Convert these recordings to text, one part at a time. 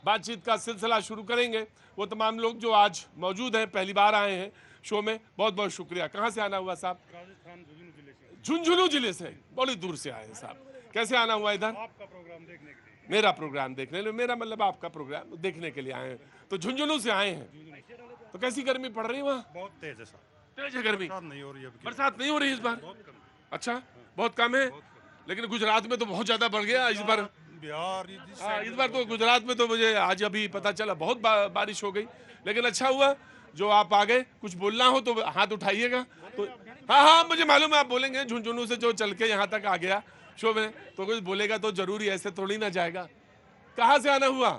बातचीत का सिलसिला शुरू करेंगे। वो तमाम लोग जो आज मौजूद हैं, पहली बार आए हैं शो में, बहुत बहुत शुक्रिया। कहाँ से आना हुआ साहब? राजस्थान झुंझुनू जिले से। झुंझुनू जिले से, बड़ी दूर से आए हैं साहब। कैसे आना हुआ इधर? आपका प्रोग्राम देखने के लिए। मेरा प्रोग्राम देखने लिए, मेरा मतलब आपका प्रोग्राम देखने के लिए आए हैं। तो झुंझुनू से आए हैं। तो कैसी गर्मी पड़ रही है वहाँ? बहुत तेज है सर। तेज है गर्मी? बरसात नहीं हो रही है अबकी। बरसात नहीं हो रही इस बार? बहुत कम। अच्छा, बहुत कम है। लेकिन गुजरात में तो बहुत ज्यादा बढ़ गया इस बार। बिहार इस बार तो गुजरात में तो मुझे आज अभी पता चला बहुत बारिश हो गई। लेकिन अच्छा हुआ जो आप आ गए। कुछ बोलना हो तो हाथ उठाइएगा। तो हाँ हाँ, मुझे मालूम है आप बोलेंगे। झुंझुनू से जो चल के यहाँ तक आ गया शो में, तो कुछ बोलेगा तो जरूरी, ऐसे थोड़ी ना जाएगा। कहाँ से आना हुआ?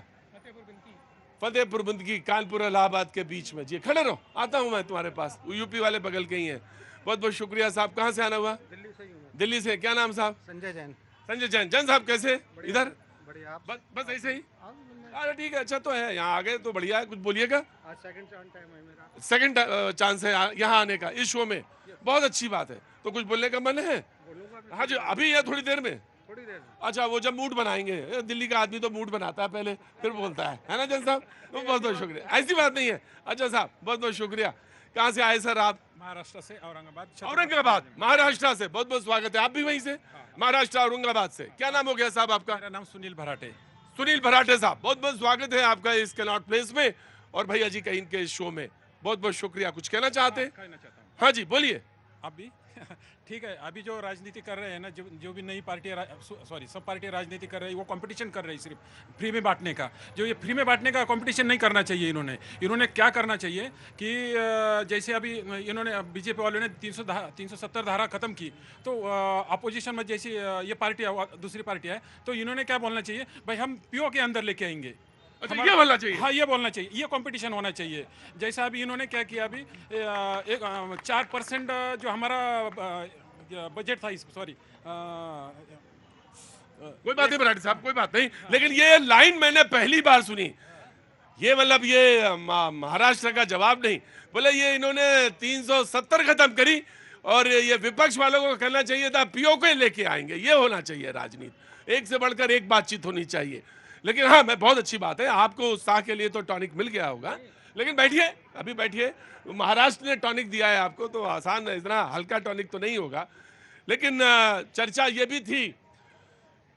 फतेहपुर बुंदकी, कानपुर इलाहाबाद के बीच में। जी खड़े रहो, आता हूँ मैं तुम्हारे पास। यूपी वाले बगल के ही हैं। बहुत बहुत शुक्रिया साहब। कहाँ से आना हुआ? दिल्ली से ही हूँ। दिल्ली से। क्या नाम साहब? संजय जैन। संजय जैन। जैन साहब कैसे इधर? बढ़िया। आप? बस ऐसे ही। आप मिलने- अरे ठीक है, अच्छा तो है। यहाँ आ गए तो बढ़िया है। कुछ बोलिएगा। आज सेकंड टाइम है मेरा। सेकंड चांस है यहाँ आने का इस शो में, बहुत अच्छी बात है। तो कुछ बोलने का मन है? बोलूंगा भी हाँ जी, अभी या थोड़ी देर में? थोड़ी देर में। अच्छा, वो जब मूड बनाएंगे। दिल्ली का आदमी तो मूड बनाता है पहले, फिर बोलता है ना जैन साहब? तो बहुत बहुत शुक्रिया। ऐसी बात नहीं है। अच्छा साहब, बहुत बहुत शुक्रिया। कहाँ से आए सर आप? महाराष्ट्र से औरंगाबाद। औरंगाबाद, महाराष्ट्र से। बहुत बहुत स्वागत है। आप भी वहीं से? महाराष्ट्र, औरंगाबाद से। क्या नाम हो गया साहब आपका? मेरा नाम सुनील भराटे। सुनील भराटे साहब, बहुत बहुत स्वागत है आपका इस कैनॉट प्लेस में और भैया जी का इनके इस शो में। बहुत बहुत शुक्रिया। कुछ कहना चाहते हैं? कहना चाहता हूँ हाँ जी बोलिए। आप भी ठीक है। अभी जो राजनीति कर रहे हैं ना, जो भी नई पार्टी, सॉरी सब पार्टियां राजनीति कर रही है, वो कंपटीशन कर रही है सिर्फ फ्री में बांटने का। जो ये फ्री में बांटने का कंपटीशन नहीं करना चाहिए। इन्होंने क्या करना चाहिए कि जैसे अभी इन्होंने बीजेपी वालों ने 370 धारा खत्म की, तो अपोजिशन में जैसी ये पार्टी दूसरी पार्टी है, तो इन्होंने क्या बोलना चाहिए, भाई हम पीओ के अंदर लेके आएंगे। अच्छा, ये बोलना चाहिए। हाँ, ये बोलना चाहिए। ये कंपटीशन होना चाहिए। जैसा अभी इन्होंने क्या किया, अभी एक 4% जो हमारा बजट था, सॉरी कोई बात नहीं भराटी साहब, कोई बात नहीं। लेकिन ये लाइन मैंने पहली बार सुनी। ये मतलब ये महाराष्ट्र का जवाब नहीं। बोले ये इन्होंने 370 खत्म करी और ये विपक्ष वालों को कहना चाहिए था पीओ को लेके आएंगे। ये होना चाहिए राजनीति। एक से बढ़कर एक बातचीत होनी चाहिए। लेकिन हाँ, मैं बहुत अच्छी बात है। आपको उत्साह के लिए तो टॉनिक मिल गया होगा। लेकिन बैठिए, अभी बैठिए। महाराष्ट्र ने टॉनिक दिया है आपको, तो आसान है, इतना हल्का टॉनिक तो नहीं होगा। लेकिन चर्चा ये भी थी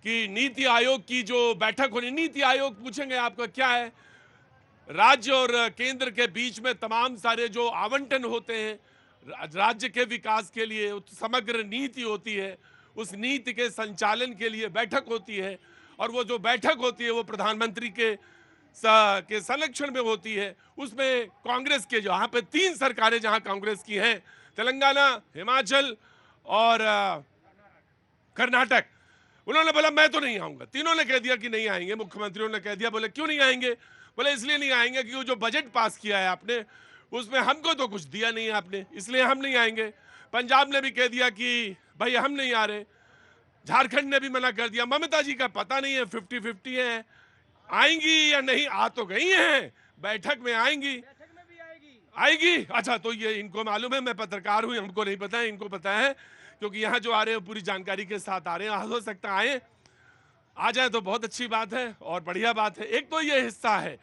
कि नीति आयोग की जो बैठक होनी, नीति आयोग पूछेंगे आपका क्या है, राज्य और केंद्र के बीच में तमाम सारे जो आवंटन होते हैं राज्य के विकास के लिए, समग्र नीति होती है, उस नीति के संचालन के लिए बैठक होती है। और वो जो बैठक होती है वो प्रधानमंत्री के संरक्षण में होती है। उसमें कांग्रेस के, जहाँ पे 3 सरकारें जहाँ कांग्रेस की हैं, तेलंगाना, हिमाचल और कर्नाटक, उन्होंने बोला मैं तो नहीं आऊंगा। तीनों ने कह दिया कि नहीं आएंगे। मुख्यमंत्रियों ने कह दिया, बोले क्यों नहीं आएंगे? बोले इसलिए नहीं आएंगे कि वो जो बजट पास किया है आपने, उसमें हमको तो कुछ दिया नहीं है आपने, इसलिए हम नहीं आएंगे। पंजाब ने भी कह दिया कि भाई हम नहीं आ रहे। झारखंड ने भी मना कर दिया। ममता जी का पता नहीं है, 50-50 है, आएंगी या नहीं। आ तो गई हैं, बैठक में आएंगी। आएगी। अच्छा, तो ये इनको मालूम है, मैं पत्रकार हूं, हमको नहीं पता है, इनको पता है, क्योंकि यहाँ जो आ रहे हैं पूरी जानकारी के साथ आ रहे हैं। हो सकता आए, आ जाए तो बहुत अच्छी बात है और बढ़िया बात है। एक तो ये हिस्सा है।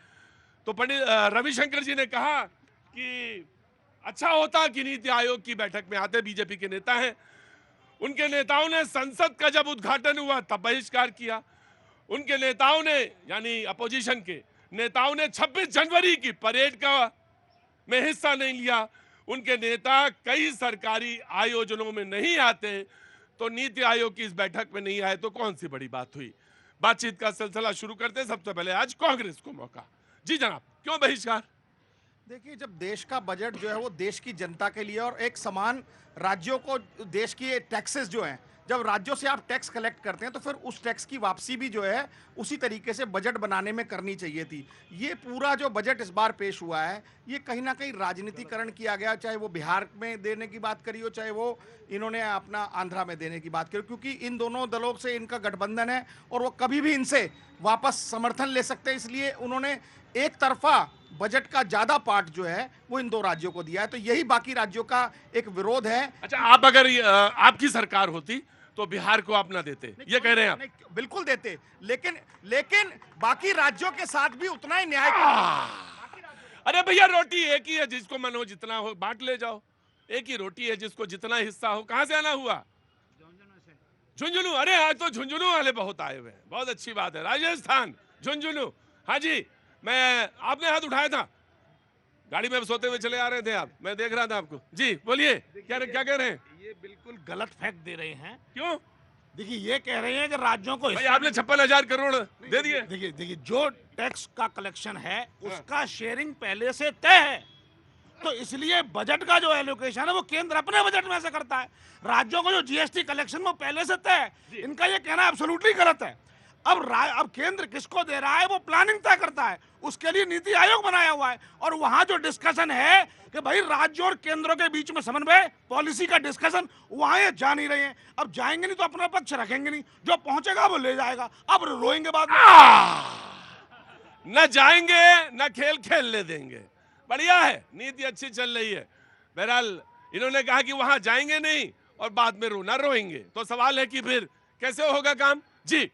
तो पंडित रविशंकर जी ने कहा कि अच्छा होता कि नीति आयोग की बैठक में आते। बीजेपी के नेता हैं, उनके नेताओं ने संसद का जब उद्घाटन हुआ तब बहिष्कार किया। उनके नेताओं ने, यानी अपोजिशन के नेताओं ने 26 जनवरी की परेड का में हिस्सा नहीं लिया। उनके नेता कई सरकारी आयोजनों में नहीं आते, तो नीति आयोग की इस बैठक में नहीं आए तो कौन सी बड़ी बात हुई। बातचीत का सिलसिला शुरू करते हैं। सबसे पहले आज कांग्रेस को मौका। जी जनाब, क्यों बहिष्कार? देखिए, जब देश का बजट जो है वो देश की जनता के लिए और एक समान राज्यों को, देश की टैक्सेस जो हैं, जब राज्यों से आप टैक्स कलेक्ट करते हैं तो फिर उस टैक्स की वापसी भी जो है उसी तरीके से बजट बनाने में करनी चाहिए थी। ये पूरा जो बजट इस बार पेश हुआ है, ये कहीं ना कहीं राजनीतिकरण किया गया, चाहे वो बिहार में देने की बात करी हो, चाहे वो इन्होंने अपना आंध्रा में देने की बात करी, क्योंकि इन दोनों दलों से इनका गठबंधन है और वो कभी भी इनसे वापस समर्थन ले सकते हैं। इसलिए उन्होंने एक तरफा बजट का ज्यादा पार्ट जो है वो इन 2 राज्यों को दिया है, तो यही बाकी राज्यों का एक विरोध है। अच्छा, आप अगर आपकी सरकार होती तो बिहार को आप ना देते, ये कह रहे हैं आप? नहीं, बिल्कुल देते, लेकिन लेकिन बाकी राज्यों के साथ भी उतना ही न्याय अरे भैया रोटी एक ही है, जिसको मन हो जितना हो बांट ले जाओ। एक ही रोटी है, जिसको जितना हिस्सा हो। कहां से आना हुआ? झुंझुनू। अरे आज तो झुंझुनू वाले बहुत आए हुए हैं, बहुत अच्छी बात है। राजस्थान, झुंझुनू। हाँ जी, मैं आपने हाथ उठाया था, गाड़ी में सोते हुए चले आ रहे थे आप, मैं देख रहा था आपको। जी बोलिए, क्या कह रहे हैं? ये बिल्कुल गलत फैक्ट दे रहे हैं। क्यों? देखिए ये कह रहे हैं कि राज्यों को भाई आपने 56,000 करोड़ दे दिए। देखिए देखिए जो टैक्स का कलेक्शन है उसका शेयरिंग पहले से तय है, तो इसलिए बजट का जो एलोकेशन है वो केंद्र अपने बजट में से करता है। राज्यों को जो जीएसटी कलेक्शन वो पहले से तय है। इनका ये कहना एब्सोल्युटली गलत है। अब केंद्र किसको दे रहा है वो प्लानिंग तय करता है, उसके लिए नीति आयोग बनाया हुआ है। और वहां जो डिस्कशन है कि भाई राज्यों और केंद्रों के बीच में समन्वय, पॉलिसी का डिस्कशन, वहां ये जा नहीं रहे हैं। अब जाएंगे नहीं तो अपना पक्ष रखेंगे नहीं, जो पहुंचेगा वो ले जाएगा। अब रोएंगे बाद में। न जाएंगे न खेल खेलने देंगे। बढ़िया है, नीति अच्छी चल रही है। बहरहाल इन्होंने कहा कि वहां जाएंगे नहीं और बाद में रोना रोएंगे, तो सवाल है कि फिर कैसे होगा काम? जी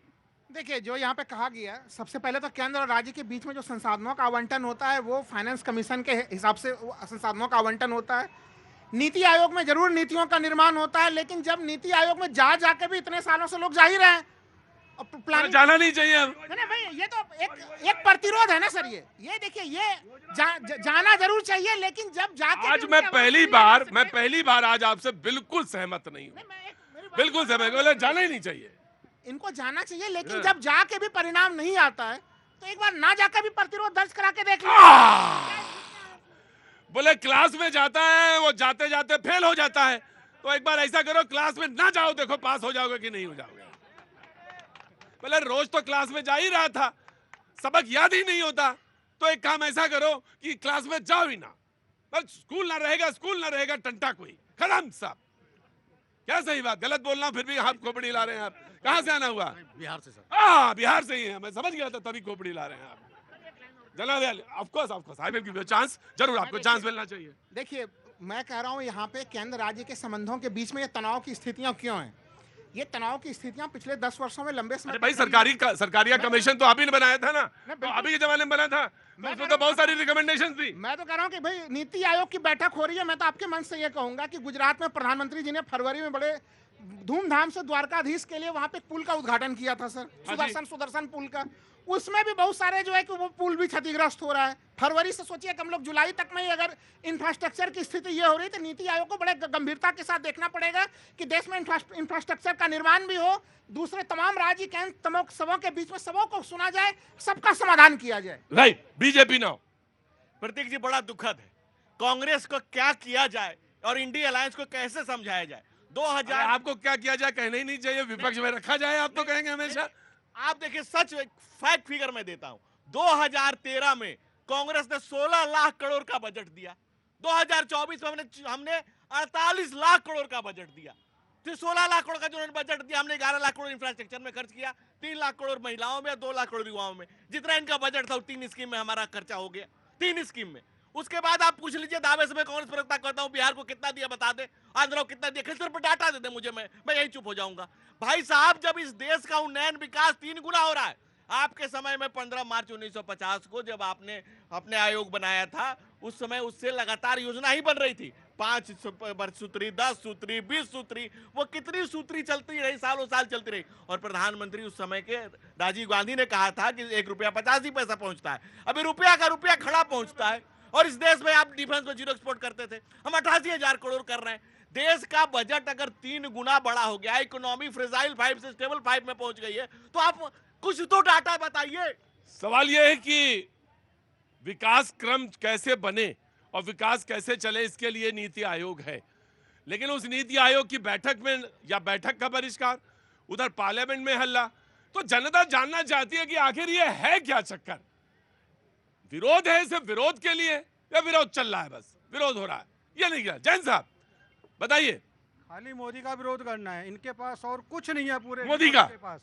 देखिए, जो यहाँ पे कहा गया, सबसे पहले तो केंद्र और राज्य के बीच में जो संसाधनों का आवंटन होता है वो फाइनेंस कमीशन के हिसाब से संसाधनों का आवंटन होता है। नीति आयोग में जरूर नीतियों का निर्माण होता है, लेकिन जब नीति आयोग में जा जाके भी इतने सालों से लोग जा ही रहे हैं और प्लानिंग जाना नहीं चाहिए अब। नहीं भाई, ये तो एक प्रतिरोध है ना सर। ये देखिए, ये जाना जरूर चाहिए, लेकिन जब जाके आज मैं पहली बार आज आपसे बिल्कुल सहमत नहीं हूँ, बिल्कुल सहमत। बोले जाना ही नहीं चाहिए, इनको जाना चाहिए, लेकिन जब जाके भी परिणाम नहीं आता है तो एक बार ना जाकर भी प्रतिरोध दर्ज करा के देख लीजिए। बोले क्लास में जाता है, वो जाते जाते फेल हो जाता है, तो एक बार ऐसा करो क्लास में ना जाओ, देखो पास हो जाओगे कि नहीं हो जाओगे। बोले रोज तो क्लास में जा ही रहा था, सबक याद ही नहीं होता, तो एक काम ऐसा करो कि क्लास में जाओ ही ना, बस स्कूल ना रहेगा टंटा कोई, खत्म सब। क्या सही बात? गलत बोलना फिर भी आप खोपड़ी ला रहे हैं। आप कहां से आना हुआ? बिहार से सर। बिहार से ही है, मैं समझ गया था, तभी खोपड़ी ला रहे हैं आप। जनाब of course I will give you chance, जरूर आपको चांस मिलना चाहिए। देखिए, मैं कह रहा हूँ यहाँ पे केंद्र राज्य के संबंधों के बीच में ये तनाव की स्थितियां क्यों हैं? ये तनाव की स्थितियां पिछले 10 वर्षों में लंबे समय। अरे भाई सरकारिया कमीशन तो आप ही ने बनाया था ना, तो अभी के जमाने में बना था, उसमें तो बहुत सारी रिकमेंडेशन थी। मैं तो कह रहा हूँ कि भाई नीति आयोग की बैठक हो रही है, मैं तो आपके मन से ये कहूंगा कि गुजरात में प्रधानमंत्री जी ने फरवरी में बड़े धूमधाम से द्वारकाधीश के लिए वहां पे पुल का उद्घाटन किया था सर, सुदर्शन पुल का। उसमें भी बहुत सारे जो है कि वो पुल भी क्षतिग्रस्त हो रहा है। फरवरी से सोचिए कि हम लोग जुलाई तक में ही अगर इंफ्रास्ट्रक्चर की स्थिति ये हो रही तो नीति आयोग को बड़े गंभीरता के साथ देखना पड़ेगा कि देश में इंफ्रास्ट्रक्चर का निर्माण भी हो, दूसरे तमाम राज्य केंद्र सबों के बीच में सबों को सुना जाए, सबका समाधान किया जाए। Right, BJP now. Prateek ji, बड़ा दुखद है, कांग्रेस को क्या किया जाए और इंडिया अलायंस को कैसे समझाया जाए? 2000 आपको क्या किया जाए कहना ही नहीं चाहिए, विपक्ष में रखा जाए, आप तो कहेंगे हमेशा। आप देखिए, सच फैक्ट फिगर मैं देता हूं, 2013 में कांग्रेस ने 16 लाख करोड़ का बजट दिया, 2024 में हमने 48 लाख करोड़ का बजट दिया। तो 16 लाख करोड़ का जो उन्होंने बजट दिया, हमने 11 लाख करोड़ इंफ्रास्ट्रक्चर में खर्च किया, 3 लाख करोड़ महिलाओं में, 2 लाख करोड़ युवाओं में। जितना इनका बजट था 3 स्कीम में हमारा खर्चा हो गया, 3 स्कीम में। उसके बाद आप पूछ लीजिए, दावे से मैं कांग्रेस प्रवक्ता करता हूं, बिहार को कितना दिया बता दे, आंध्र को कितना दिया, किस पर डाटा दे दे मुझे, मैं यही चुप हो जाऊंगा। भाई साहब, जब इस देश का उन्नयन विकास 3 गुना हो रहा है, आपके समय में 15 मार्च 1950 को जब आपने अपने आयोग बनाया था, उस समय उससे लगातार योजना ही बन रही थी, 5 सूत्री, 10 सूत्री, 20 सूत्री, वो कितनी सूत्री चलती रही, सालों साल चलती रही। और प्रधानमंत्री उस समय के राजीव गांधी ने कहा था कि 1 रुपया 85 पैसा पहुंचता है, अभी रुपया का रुपया खड़ा पहुंचता है। और इस देश में आप डिफेंस में जीरो एक्सपोर्ट करते थे, हम 88,000 करोड़ कर रहे हैं। देश का बजट अगर 3 गुना बड़ा हो गया, इकोनॉमी फ्रेजाइल 5 से स्टेबल 5 में पहुंच गई है, तो आप कुछ तो डाटा बताइए। सवाल यह है कि विकास क्रम कैसे बने और विकास कैसे चले, इसके लिए नीति आयोग है। लेकिन उस नीति आयोग की बैठक में या बैठक का बहिष्कार, उधर पार्लियामेंट में हल्ला, तो जनता जानना चाहती है कि आखिर ये है क्या चक्कर? विरोध है सिर्फ विरोध के लिए या विरोध चल रहा है, बस विरोध हो रहा है, ये नहीं क्या? जैन साहब बताइए। खाली मोदी का विरोध करना है, इनके पास और कुछ नहीं है पूरे मोदी का के पास।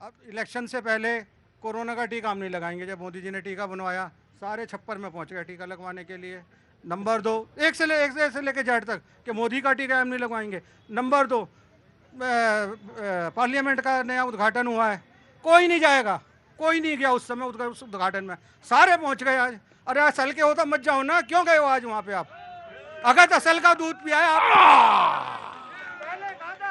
अब इलेक्शन से पहले कोरोना का टीका हम नहीं लगाएंगे, जब मोदी जी ने टीका बनवाया सारे छप्पर में पहुंच गए टीका लगवाने के लिए। नंबर 2, एक से लेके जेड तक कि मोदी का टीका हम नहीं लगवाएंगे। नंबर 2, पार्लियामेंट का नया उद्घाटन हुआ है, कोई नहीं जाएगा, कोई नहीं गया उस समय उस उद्घाटन में, सारे पहुंच गए आज। अरे असल के होता मत जाओ ना, क्यों गए हो आज वहां पे आप? अगर असल का दूध पिया है आप।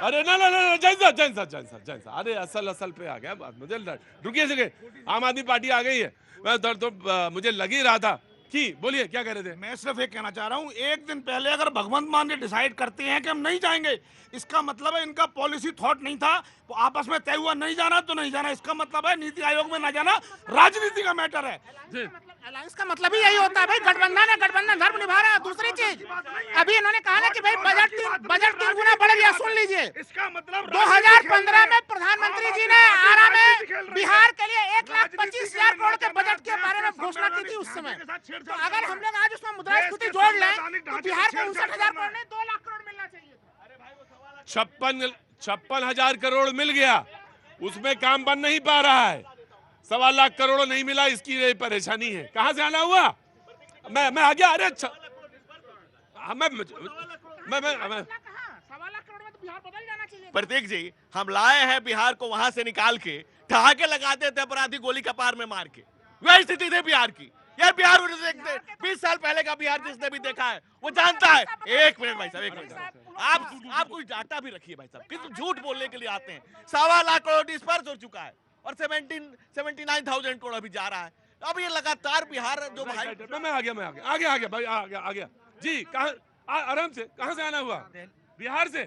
अरे ना ना ना जैन सा अरे असल पे आ गया बात। मुझे रुकिए आम आदमी पार्टी आ गई है, तो मुझे लग ही रहा था कि बोलिए क्या कह रहे थे। मैं सिर्फ एक कहना चाह रहा हूँ, एक दिन पहले अगर भगवंत मान के डिसाइड करते हैं कि हम नहीं जाएंगे, इसका मतलब है इनका पॉलिसी थॉट नहीं था, तो आपस में तय हुआ नहीं जाना तो नहीं जाना। इसका मतलब है नीति आयोग में ना जाना राजनीति का मैटर है। अलायंस का मतलब ही यही होता है भाई, गठबंधन है, गठबंधन धर्म निभा रहा है। दूसरी चीज अभी इन्होंने कहा ना कि भाई बजट 3 गुना बढ़ गया। सुन लीजिए, इसका मतलब 2015 में प्रधानमंत्री जी ने आरा में बिहार के लिए 1,25,000 करोड़ के बजट के बारे में घोषणा की थी उस समय। तो अगर हम लोग आज उसमें मुद्रास्फीति जोड़ लें तो बिहार को 59,000 करोड़ नहीं 2 लाख करोड़ मिलना चाहिए। 56,000 करोड़ मिल गया, उसमें काम बन नहीं पा रहा है। 1.25 लाख करोड़ नहीं मिला, इसकी ये परेशानी है। कहां से आना हुआ? मैं आ गया। अरे अच्छा, मैं 1.25 लाख करोड़ में तो बिहार बदल जाना चाहिए। प्रतीक जी, हम लाए हैं बिहार को वहां से निकाल के, ठहाके लगाते थे अपराधी गोली कपार में मार के। वह स्थिति थी बिहार की। यह बिहार 20 साल पहले का बिहार जिसने भी देखा है वो जानता है। एक मिनट भाई साहब, एक मिनट, आप कोई डाटा भी रखिए भाई साहब, किस झूठ बोलने के लिए आते हैं। 1.25 लाख करोड़ डिस्पर्स हो चुका है और 79,000 करोड़ अभी जा रहा है। अब ये लगातार बिहार जो भाई, मैं आ गया भाई, आ गया जी। कहाँ आराम से, कहाँ से आना हुआ? बिहार से।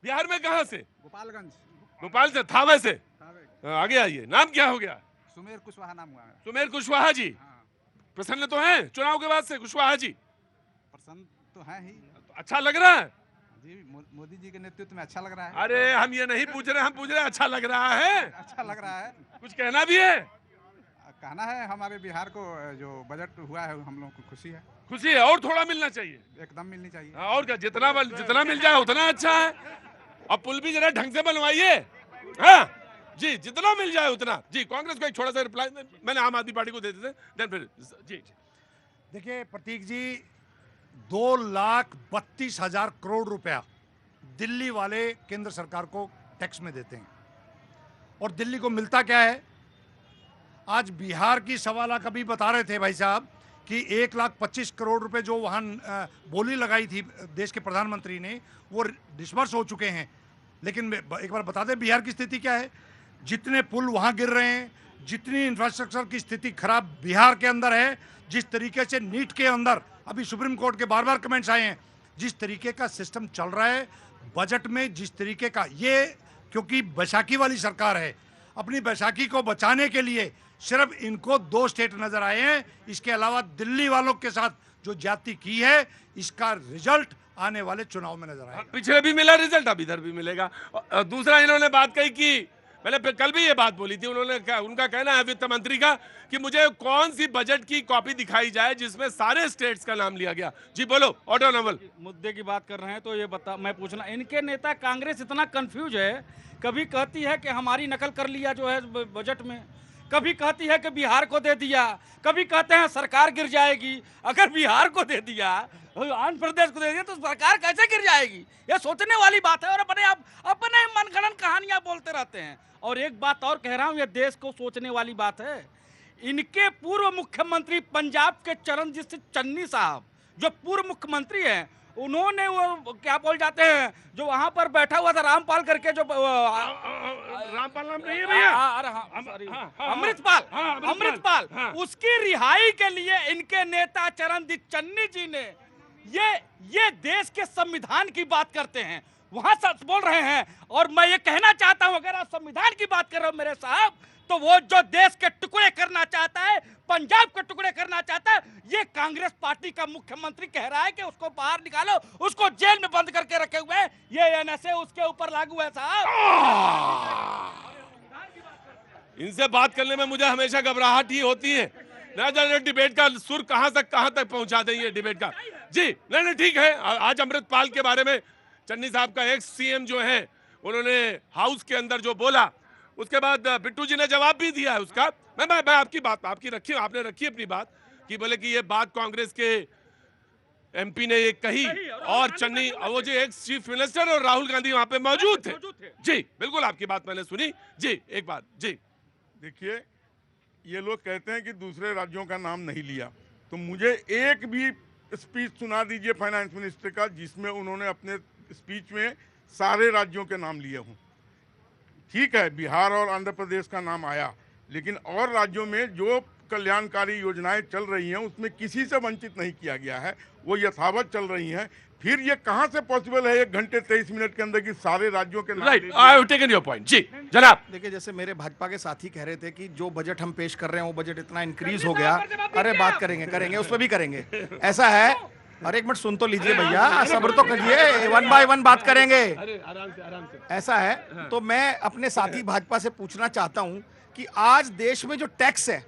बिहार में कहाँ से? गोपालगंज। भोपाल से, थावे से आगे आइए। नाम क्या हो गया? सुमेर कुशवाहा नाम हुआ है। सुमेर कुशवाहा जी। प्रसन्न तो हैं चुनाव के बाद से कुशवाहा जी? प्रसन्न तो है ही। अच्छा लग रहा है जी, मोदी जी के नेतृत्व में अच्छा लग रहा है। अरे हम ये नहीं पूछ रहे, हम पूछ रहे अच्छा लग रहा है। अच्छा लग रहा है। कुछ कहना भी है? कहना है हमारे बिहार को जो बजट हुआ है हम लोगों को खुशी है। खुशी है, और थोड़ा मिलना चाहिए। एकदम मिलनी चाहिए। और क्या, जितना मिल जाए उतना अच्छा है। अब पुल भी जरा ढंग से बनवाइए। हाँ जी, जितना मिल जाए उतना। जी, कांग्रेस को एक छोटा सा रिप्लाई मैंने आम आदमी पार्टी को दे देते देन फिर जी। देखिए प्रतीक जी, 2,32,000 करोड़ रुपया दिल्ली वाले केंद्र सरकार को टैक्स में देते हैं, और दिल्ली को मिलता क्या है? आज बिहार की 1.25 लाख अभी बता रहे थे भाई साहब कि 1,25,000 करोड़ रुपए जो वहाँ बोली लगाई थी देश के प्रधानमंत्री ने, वो डिस्बर्स हो चुके हैं। लेकिन एक बार बता दें बिहार की स्थिति क्या है। जितने पुल वहाँ गिर रहे हैं, जितनी इंफ्रास्ट्रक्चर की स्थिति खराब बिहार के अंदर है, जिस तरीके से नीट के अंदर अभी सुप्रीम कोर्ट के बार कमेंट्स आए हैं, जिस तरीके का सिस्टम चल रहा है बजट में, जिस तरीके का ये, क्योंकि बैसाखी वाली सरकार है, अपनी बैसाखी को बचाने के लिए सिर्फ इनको 2 स्टेट नजर आए हैं। इसके अलावा दिल्ली वालों के साथ जो ज्यादती की है, इसका रिजल्ट आने वाले चुनाव में नजर आएगा। पिछले भी मिला रिजल्ट, अब इधर भी मिलेगा। दूसरा, इन्होंने बात कही कि मैंने कल भी ये बात बोली थी, उनका कहना है वित्त मंत्री का कि मुझे कौन सी बजट की कॉपी दिखाई जाए जिसमें सारे स्टेट्स का नाम लिया गया। जी बोलो, ऑटोनोमल मुद्दे की बात कर रहे हैं तो ये मैं पूछना, इनके नेता कांग्रेस इतना कंफ्यूज है, कभी कहती है कि हमारी नकल कर लिया जो है बजट में, कभी कहती है कि बिहार को दे दिया, कभी कहते हैं सरकार गिर जाएगी। अगर बिहार को दे दिया, आंध्र प्रदेश को दे दिया, तो सरकार कैसे गिर जाएगी? ये सोचने वाली बात है। और अपने मनगढ़ंत कहानियां बोलते रहते हैं। और एक बात और कह रहा हूं, ये देश को सोचने वाली बात है। इनके पूर्व मुख्यमंत्री पंजाब के चरणजीत सिंह चन्नी साहब, जो पूर्व मुख्यमंत्री हैं, उन्होंने वो क्या बोल जाते हैं, जो वहां पर बैठा हुआ था रामपाल करके, जो रामपाल नाम नहीं है भैया, अमृतपाल, उसकी रिहाई के लिए इनके नेता चरणजीत चन्नी जी ने ये देश के संविधान की बात करते हैं, वहां सच बोल रहे हैं। और मैं ये कहना चाहता हूं, अगर आप संविधान की बात कर रहे हो मेरे साहब, तो वो जो देश के टुकड़े करना चाहता है, पंजाब के टुकड़े करना चाहता है, ये कांग्रेस पार्टी का मुख्यमंत्री कह रहा है कि उसको बाहर निकालो, उसको जेल में बंद करके रखे हुए हैं। ये एनएसए उसके ऊपर लागू है साहब। इनसे बात करने में मुझे हमेशा घबराहट ही होती है। ना जाने डिबेट का सुर कहां तक पहुंचा देंगे डिबेट का। जी नहीं ठीक है। आज अमृतपाल के बारे में चन्नी साहब का एक्स सीएम जो है, उन्होंने हाउस के अंदर जो बोला, उसके बाद बिट्टू जी ने जवाब भी दिया है उसका। मैं आपकी बात आपने रखी अपनी बात कि बोले कि ये बात कांग्रेस के एमपी ने ये कही और चन्नी वो जो एक्स चीफ मिनिस्टर और राहुल गांधी वहां पे मौजूद थे। जी बिल्कुल, आपकी बात मैंने सुनी। जी एक बात जी, देखिए ये लोग कहते हैं कि दूसरे राज्यों का नाम नहीं लिया, तो मुझे एक भी स्पीच सुना दीजिए फाइनेंस मिनिस्टर का जिसमें उन्होंने अपने स्पीच में सारे राज्यों के नाम लिए हों। ठीक है, बिहार और आंध्र प्रदेश का नाम आया, लेकिन और राज्यों में जो कल्याणकारी योजनाएं चल रही हैं उसमें किसी से वंचित नहीं किया गया है, वो यथावत चल रही हैं। फिर ये कहां से पॉसिबल है 1 घंटे 23 मिनट के अंदर कि सारे राज्यों के नाम? Right, I have taken your point. जी जनाब। देखिए, जैसे मेरे भाजपा के साथी कह रहे थे कि जो बजट हम पेश कर रहे हैं वो बजट इतना इंक्रीज हो गया। अरे बात करेंगे उसमें भी करेंगे। ऐसा है, अरे एक मिनट सुन तो लीजिए भैया, सब्र तो करिए, 1 बाय 1 बात करेंगे। आराम से। ऐसा है तो मैं अपने साथी भाजपा से पूछना चाहता हूं कि आज देश में जो टैक्स है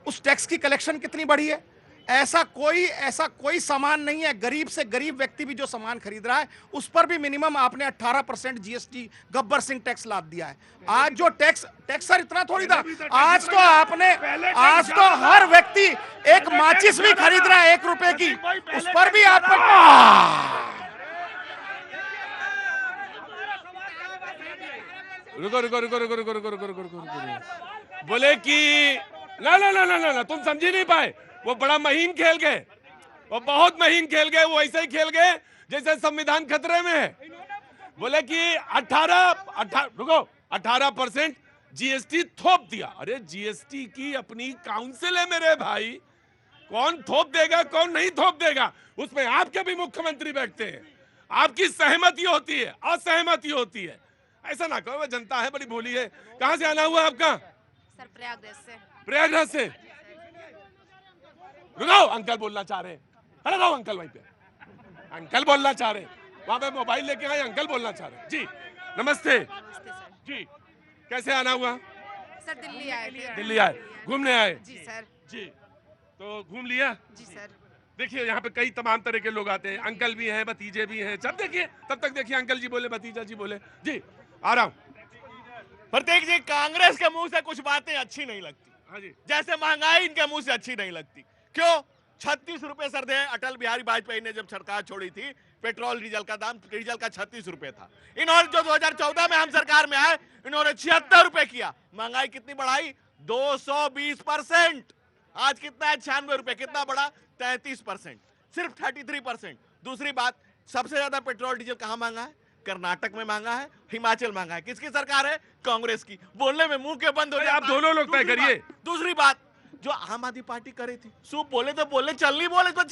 उस टैक्स की कलेक्शन कितनी बढ़ी है? ऐसा कोई सामान नहीं है, गरीब से गरीब व्यक्ति भी जो सामान खरीद रहा है उस पर भी मिनिमम आपने 18% जीएसटी गब्बर सिंह टैक्स लाद दिया है। आज जो टैक्स सर इतना थोड़ी था, आज तो हर व्यक्ति एक माचिस भी खरीद रहा है 1 रुपए की, उस पर भी आप रुको। बोले कि ना, तुम समझी नहीं पाए। वो बड़ा महीन खेल गए, वो बहुत महीन खेल गए। वो ऐसे ही खेल गए जैसे संविधान खतरे में है। बोले कि 18% जीएसटी थोप दिया। अरे जीएसटी की अपनी काउंसिल है मेरे भाई, कौन थोप देगा कौन नहीं थोप देगा उसमें आपके भी मुख्यमंत्री बैठते हैं, आपकी सहमति होती है, असहमति होती है। ऐसा ना कहो, जनता है बड़ी भोली है। कहां से आना हुआ आपका? सर प्रयागराज से। रुको, अंकल बोलना चाह रहे हैं। अरे रहो अंकल वहीं पे, अंकल बोलना चाह रहे हैं। वहां पे मोबाइल लेके आए, अंकल बोलना चाह रहे हैं। जी नमस्ते। जी कैसे आना हुआ? सर दिल्ली आए थे। दिल्ली आए, घूमने आए? जी सर। जी तो घूम लिया? जी सर। देखिए यहाँ पे कई तमाम तरह के लोग आते हैं, अंकल भी हैं, भतीजे भी हैं, सब देखिए। तब तक देखिए अंकल जी बोले, भतीजा जी बोले। जी आ रहा हूँ। प्रत्येक जी, कांग्रेस के मुंह से कुछ बातें अच्छी नहीं लगती। हाँ जी। जैसे महंगाई इनके मुंह से अच्छी नहीं लगती। क्यों? 36 रुपए सर दे। अटल बिहारी वाजपेयी ने जब सरकार छोड़ी थी, पेट्रोल डीजल का दाम, डीजल का 36 रुपए था। इन्होंने जो 2014 में हम सरकार में आए, इन्होंने 76 रुपए किया। महंगाई कितनी बढ़ाई? 220%। आज कितना है? 96 रुपए। कितना बढ़ा? 33%, सिर्फ 33%। दूसरी बात, सबसे ज्यादा पेट्रोल डीजल कहां महंगा है? कर्नाटक में महंगा है, हिमाचल महंगा है। किसकी सरकार है? कांग्रेस की। बोलने में मुंह के बंद हो जाए। आप दोनों लोग तय करिए। दूसरी बात, जो आम आदमी पार्टी करे थी, सूप बोले तो बोले, चल नहीं बोले तो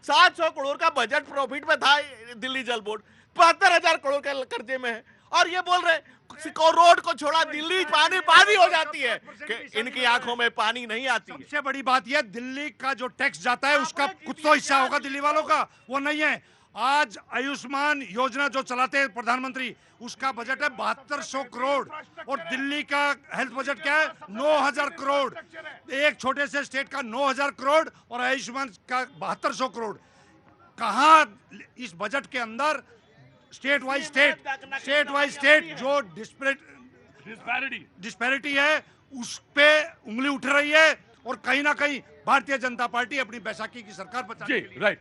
700 करोड़ का बजट प्रॉफिट में था दिल्ली जल बोर्ड, 72,000 करोड़ के कर्जे में है। और ये बोल रहे रोड को छोड़ा दिल्ली पानी हो जाती है कि इनकी आंखों में पानी नहीं आती है। सबसे बड़ी बात यह, दिल्ली का जो टैक्स जाता है उसका कुछ तो हिस्सा होगा दिल्ली वालों का, वो नहीं है। आज आयुष्मान योजना जो चलाते हैं प्रधानमंत्री, उसका बजट है 7200 करोड़ और दिल्ली का हेल्थ बजट क्या है? 9000 करोड़। एक छोटे से स्टेट का 9000 करोड़ और आयुष्मान का 7200 करोड़। कहां इस बजट के अंदर स्टेट वाइज स्टेट जो डिस्पैरिटी है उस पे उंगली उठ रही है और कहीं ना कहीं भारतीय जनता पार्टी अपनी बैसाखी की सरकार बचाने के लिए। राइट।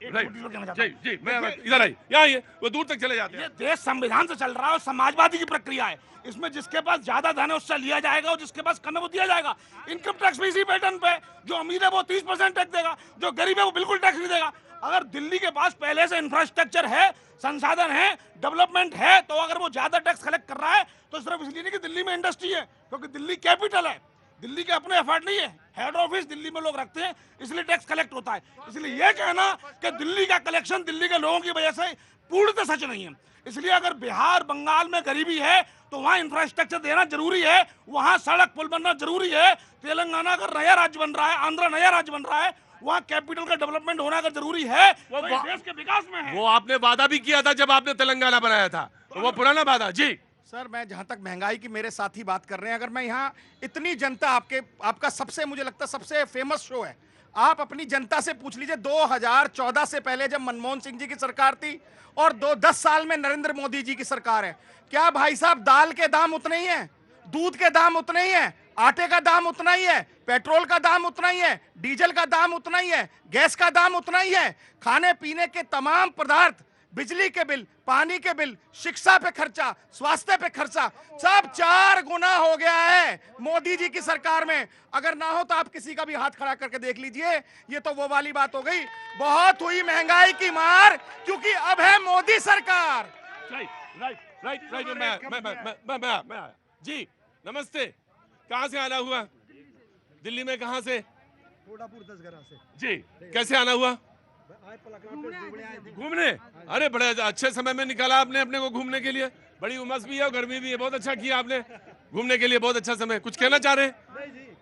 जी मैं इधर आई, यहाँ ये वो दूर तक चले जाते हैं। ये देश संविधान से चल रहा है और समाजवादी की प्रक्रिया है। इसमें जिसके पास ज्यादा धन है उससे लिया जाएगा और जिसके पास कम है वो दिया जाएगा। इनकम टैक्स भी इसी पैटर्न पे, जो अमीर है वो 30% टैक्स देगा, जो गरीब है वो बिल्कुल टैक्स नहीं देगा। अगर दिल्ली के पास पहले से इंफ्रास्ट्रक्चर है, संसाधन है, डेवलपमेंट है, तो अगर वो ज्यादा टैक्स कलेक्ट कर रहा है तो सिर्फ इसलिए नहीं कि दिल्ली में इंडस्ट्री है, क्योंकि दिल्ली कैपिटल है, दिल्ली के अपने एफर्ट नहीं है, हेड ऑफिस दिल्ली में लोग रखते हैं, इसलिए टैक्स कलेक्ट होता है। इसलिए यह कहना कि दिल्ली का कलेक्शन दिल्ली के लोगों की वजह से पूर्णतः सच नहीं है। इसलिए अगर बिहार बंगाल में गरीबी है तो वहां इंफ्रास्ट्रक्चर देना जरूरी है, वहां सड़क पुल बनना जरूरी है। तेलंगाना अगर नया राज्य बन रहा है, आंध्र नया राज्य बन रहा है, वहाँ कैपिटल का डेवलपमेंट होना अगर जरूरी है, वो देश के विकास में है। वो आपने वादा भी किया था जब आपने तेलंगाना बनाया था, तो वो पुराना वादा। जी सर, मैं जहां तक महंगाई की मेरे साथी बात कर रहे हैं, अगर मैं यहाँ इतनी जनता आपका सबसे, मुझे लगता है सबसे फेमस शो है, आप अपनी जनता से पूछ लीजिए 2014 से पहले जब मनमोहन सिंह जी की सरकार थी और 10 साल में नरेंद्र मोदी जी की सरकार है, क्या भाई साहब दाल के दाम उतने ही हैं? दूध के दाम उतने ही है, आटे का दाम उतना ही है, पेट्रोल का दाम उतना ही है, डीजल का दाम उतना ही है, गैस का दाम उतना ही है, खाने पीने के तमाम पदार्थ, बिजली के बिल, पानी के बिल, शिक्षा पे खर्चा, स्वास्थ्य पे खर्चा, सब 4 गुना हो गया है मोदी जी की सरकार में। अगर ना हो तो आप किसी का भी हाथ खड़ा करके देख लीजिए। ये तो वो वाली बात हो गई, बहुत हुई महंगाई की मार, क्योंकि अब है मोदी सरकार। राइट मैं आया जी। नमस्ते, कहाँ से आना हुआ? दिल्ली में कहाँ से? थोड़ापुर 10 घरा से जी। कैसे आना हुआ? घूमने? अरे बड़े अच्छे समय में निकाला आपने अपने को घूमने के लिए। बड़ी उमस भी है और गर्मी भी है, बहुत अच्छा किया आपने घूमने के लिए, बहुत अच्छा समय। कुछ कहना चाह रहे हैं?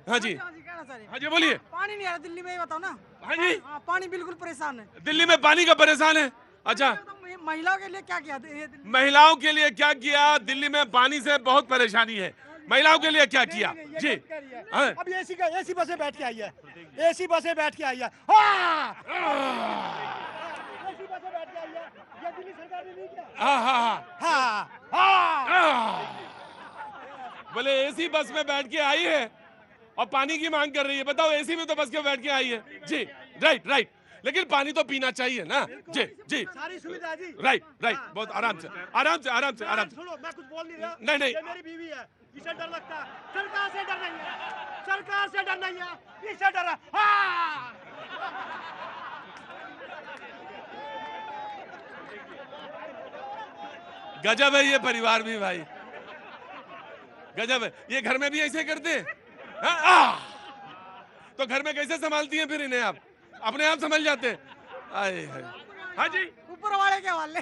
हाँ जी, हाँ जी बोलिए। पानी नहीं आ रहा दिल्ली में, बताओ ना। हाँ जी, पानी बिल्कुल परेशान है दिल्ली में पानी का परेशान है। अच्छा, महिलाओं के लिए क्या किया? महिलाओं के लिए क्या किया? दिल्ली में पानी से बहुत परेशानी है, महिलाओं के लिए क्या किया? जी, अब एसी बसें बैठ के आई है, एसी बसें बैठ के आई है, एसी बसें बैठ के आई है, ये दिल्ली सरकार ने नहीं किया। बोले एसी बस में बैठ के आई है और पानी की मांग कर रही है। बताओ, एसी में तो बस के बैठ के आई है। जी, राइट, लेकिन पानी तो पीना चाहिए ना। जी, सारी सुविधा जी। राइट, बहुत आराम से। सुनो, मैं कुछ बोल नहीं रहा। नहीं, ये मेरी बीवी है, इसे डर लगता है। सरकार से डर नहीं है, सरकार से डर नहीं है, इससे डर है। गजब है ये परिवार भी भाई, गजब है। ये घर में भी ऐसे करते हैं? तो घर में कैसे संभालती हैं फिर इन्हें आप? अपने आप समझ जाते हैं। आए हाँ जी, ऊपर वाले के वाले।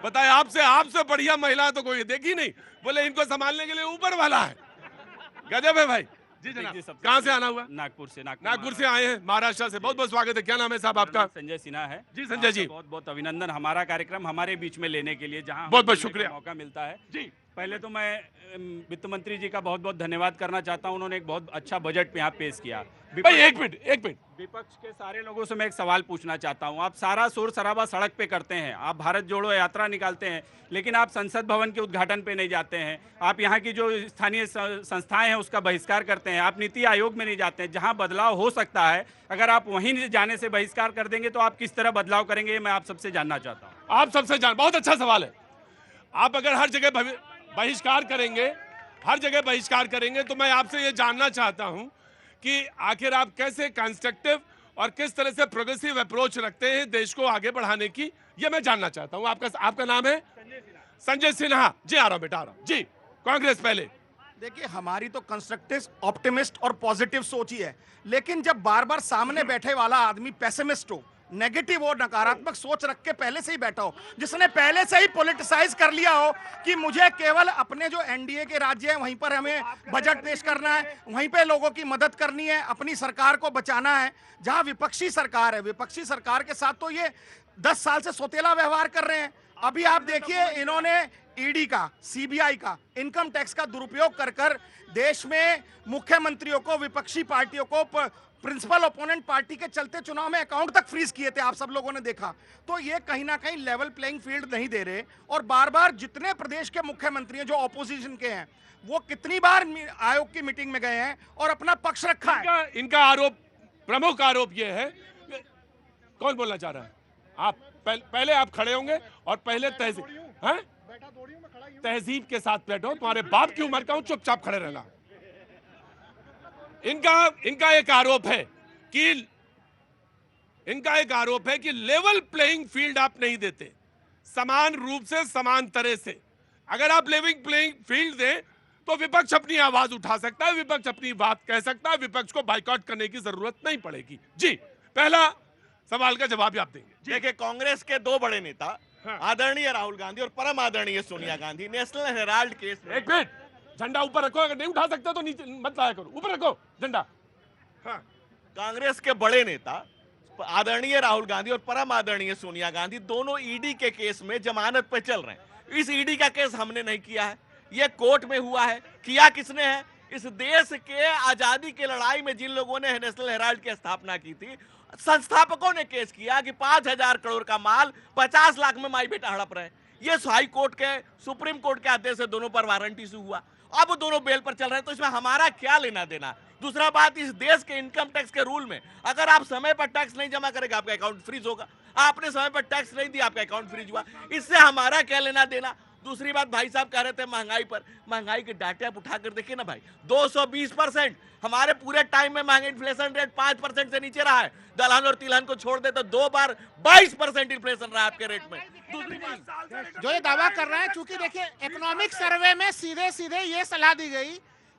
बताए, आपसे बढ़िया महिला तो कोई देखी नहीं। बोले इनको संभालने के लिए ऊपर वाला है। गजब है भाई। जी जनाब, कहाँ से आना हुआ? नागपुर से। नागपुर से आए हैं, महाराष्ट्र से। बहुत बहुत स्वागत है। क्या नाम है साहब आपका? संजय सिन्हा है। जी संजय जी, बहुत बहुत अभिनंदन हमारा कार्यक्रम हमारे बीच में लेने के लिए, जहाँ बहुत बहुत शुक्रिया, मौका मिलता है। जी, पहले तो मैं वित्त मंत्री जी का बहुत बहुत धन्यवाद करना चाहता हूं। उन्होंने एक बहुत अच्छा बजट यहाँ पेश किया। भाई एक मिनट, विपक्ष के सारे लोगों से मैं एक सवाल पूछना चाहता हूं। आप सारा शोर शराबा सड़क पे करते हैं, आप भारत जोड़ो यात्रा निकालते हैं, लेकिन आप संसद भवन के उद्घाटन पे नहीं जाते हैं। आप यहाँ की जो स्थानीय संस्थाएं हैं उसका बहिष्कार करते हैं। आप नीति आयोग में नहीं जाते हैं, जहाँ बदलाव हो सकता है। अगर आप वहीं जाने से बहिष्कार कर देंगे तो आप किस तरह बदलाव करेंगे, ये मैं आप सबसे जानना चाहता हूँ। आप सबसे बहुत अच्छा सवाल है। आप अगर हर जगह बहिष्कार करेंगे, हर जगह बहिष्कार करेंगे, तो मैं आपसे ये जानना चाहता हूं कि आखिर आप कैसे कंस्ट्रक्टिव और किस तरह से प्रोग्रेसिव अप्रोच रखते हैं देश को आगे बढ़ाने की, ये मैं जानना चाहता हूं। आपका नाम है? संजय सिन्हा जी। आ रहा हूं बेटा, आ रहा हूं जी। कांग्रेस पहले। देखिए, हमारी तो कंस्ट्रक्टिव, ऑप्टिमिस्ट और पॉजिटिव सोच ही है, लेकिन जब बार बार सामने बैठे वाला आदमी पेसिमिस्ट हो, नेगेटिव और नकारात्मक सोच रख के पहले से ही बैठा हो, जिसने पहले से ही पॉलिटिसाइज कर लिया हो कि मुझे केवल अपने जो एनडीए के राज्य हैं वहीं पर हमें बजट पेश करना है, वहीं पे लोगों की मदद करनी है, अपनी सरकार को बचाना है। जहां विपक्षी सरकार है, विपक्षी सरकार के साथ तो ये 10 साल से सौतेला व्यवहार कर रहे हैं। अभी आप देखिए, इन्होंने ईडी का, सीबीआई का, इनकम टैक्स का दुरुपयोग कर देश में मुख्यमंत्रियों को, विपक्षी पार्टियों को, प्रिंसिपल ओपोनेंट पार्टी के चलते चुनाव में अकाउंट तक फ्रीज किए थे, आप सब लोगों ने देखा। तो ये कहीं ना कहीं लेवल प्लेइंग फील्ड नहीं दे रहे। और बार बार जितने प्रदेश के मुख्यमंत्री हैं जो ऑपोजिशन के हैं, वो कितनी बार आयोग की मीटिंग में गए हैं और अपना पक्ष रखा है। इनका आरोप, प्रमुख आरोप ये है, कौन बोलना चाह रहा है? आप पहले आप खड़े होंगे और पहले तहजीब के साथ बैठो। तुम्हारे बाप की उम्र का हूं, चुपचाप खड़े रहना। इनका एक आरोप है कि लेवल प्लेइंग फील्ड आप नहीं देते, समान रूप से, समान तरह से। अगर आप लेवल प्लेइंग फील्ड दें तो विपक्ष अपनी आवाज उठा सकता है, विपक्ष अपनी बात कह सकता है, विपक्ष को बाइकआउट करने की जरूरत नहीं पड़ेगी। जी, पहला सवाल का जवाब आप देंगे। देखिए, कांग्रेस के 2 बड़े नेता, आदरणीय राहुल गांधी और परम आदरणीय Sonia Gandhi, national Herald case में। एक मिनट, झंडा ऊपर रखो, अगर नहीं उठा सकते तो नीचे मत लाया करो, ऊपर रखो झंडा। हाँ। कांग्रेस के बड़े नेता आदरणीय राहुल गांधी और परम आदरणीय सोनिया गांधी दोनों ईडी के केस में जमानत पर चल रहे हैं। इस ईडी का केस हमने नहीं किया है, यह कोर्ट में हुआ है। किया किसने है? इस देश के आजादी की लड़ाई में जिन लोगों ने नेशनल हेराल्ड की स्थापना की थी, संस्थापकों ने केस किया कि 5,000 करोड़ का माल 50 लाख में माई बेटा हड़प रहे। ये हाई कोर्ट के, सुप्रीम कोर्ट के आदेश से दोनों पर वारंटी से हुआ। अब दोनों बेल पर चल रहे हैं, तो इसमें हमारा क्या लेना देना। दूसरा बात, इस देश के इनकम टैक्स के रूल में अगर आप समय पर टैक्स नहीं जमा करेंगे आपका अकाउंट फ्रीज होगा। आपने समय पर टैक्स नहीं दिया, आपका अकाउंट फ्रीज हुआ। इससे हमारा क्या लेना देना। दूसरी बात, भाई साहब कह रहे थे महंगाई पर, महंगाई के डाटे आप उठाकर देखिए ना भाई, 220%। हमारे पूरे टाइम में महंगाई इन्फ्लेशन रेट 5% से नीचे रहा है। दलहन और तिलहन को छोड़ दे तो 2 बार 22% इन्फ्लेशन रहा आपके रेट में। दूसरी बात, जो ये दावा कर रहे हैं, चूंकि देखिए इकोनॉमिक सर्वे में सीधे सीधे ये सलाह दी गई